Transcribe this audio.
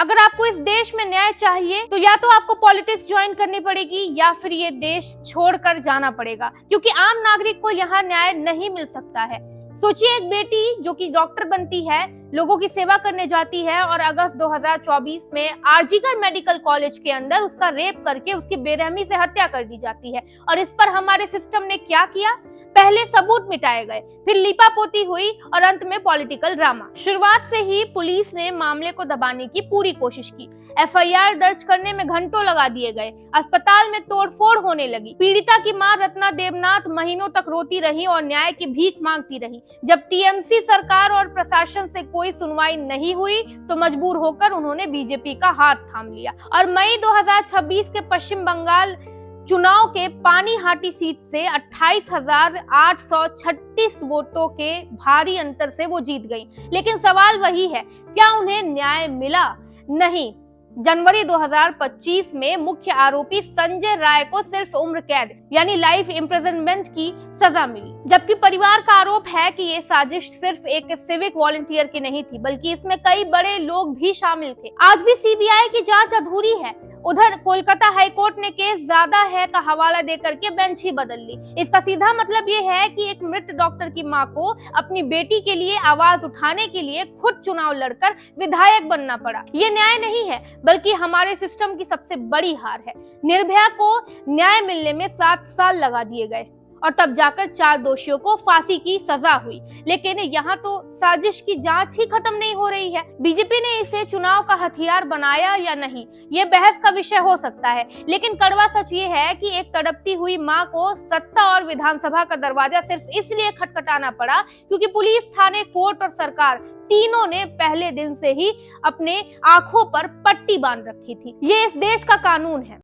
अगर आपको इस देश में न्याय चाहिए तो या तो आपको पॉलिटिक्स ज्वाइन करनी पड़ेगी या फिर ये देश छोड़कर जाना पड़ेगा, क्योंकि आम नागरिक को यहाँ न्याय नहीं मिल सकता है। सोचिए, एक बेटी जो कि डॉक्टर बनती है, लोगों की सेवा करने जाती है और अगस्त 2024 में आरजीकर मेडिकल कॉलेज के अंदर उसका रेप करके उसकी बेरहमी से हत्या कर दी जाती है। और इस पर हमारे सिस्टम ने क्या किया? पहले सबूत मिटाए गए, फिर लीपापोती हुई और अंत में पॉलिटिकल ड्रामा। शुरुआत से ही पुलिस ने मामले को दबाने की पूरी कोशिश की। एफआईआर दर्ज करने में घंटों लगा दिए गए, अस्पताल में तोड़फोड़ होने लगी। पीड़िता की मां रत्ना देवनाथ महीनों तक रोती रही और न्याय की भीख मांगती रही। जब टीएमसी सरकार और प्रशासन से कोई सुनवाई नहीं हुई तो मजबूर होकर उन्होंने बीजेपी का हाथ थाम लिया और मई 2026 के पश्चिम बंगाल चुनाव के पानीहाटी सीट से 28,836 वोटों के भारी अंतर से वो जीत गई। लेकिन सवाल वही है, क्या उन्हें न्याय मिला? नहीं। जनवरी 2025 में मुख्य आरोपी संजय राय को सिर्फ उम्र कैद यानी लाइफ इम्प्रिजनमेंट की सजा मिली, जबकि परिवार का आरोप है कि ये साजिश सिर्फ एक सिविक वॉलंटियर की नहीं थी, बल्कि इसमें कई बड़े लोग भी शामिल थे। आज भी सीबीआई की जांच अधूरी है। उधर कोलकाता हाईकोर्ट ने केस ज्यादा है का हवाला देकर के बेंच ही बदल ली। इसका सीधा मतलब ये है कि एक मृत डॉक्टर की मां को अपनी बेटी के लिए आवाज उठाने के लिए खुद चुनाव लड़कर विधायक बनना पड़ा। ये न्याय नहीं है, बल्कि हमारे सिस्टम की सबसे बड़ी हार है। निर्भया को न्याय मिलने में 7 साल लगा दिए गए और तब जाकर 4 दोषियों को फांसी की सजा हुई। लेकिन यहाँ तो साजिश की जांच ही खत्म नहीं हो रही है। बीजेपी ने इसे चुनाव का हथियार बनाया या नहीं, ये बहस का विषय हो सकता है, लेकिन कड़वा सच ये है कि एक तड़पती हुई मां को सत्ता और विधानसभा का दरवाजा सिर्फ इसलिए खटखटाना पड़ा क्योंकि पुलिस, थाने, कोर्ट और सरकार तीनों ने पहले दिन से ही अपने आंखों पर पट्टी बांध रखी थी। ये इस देश का कानून है।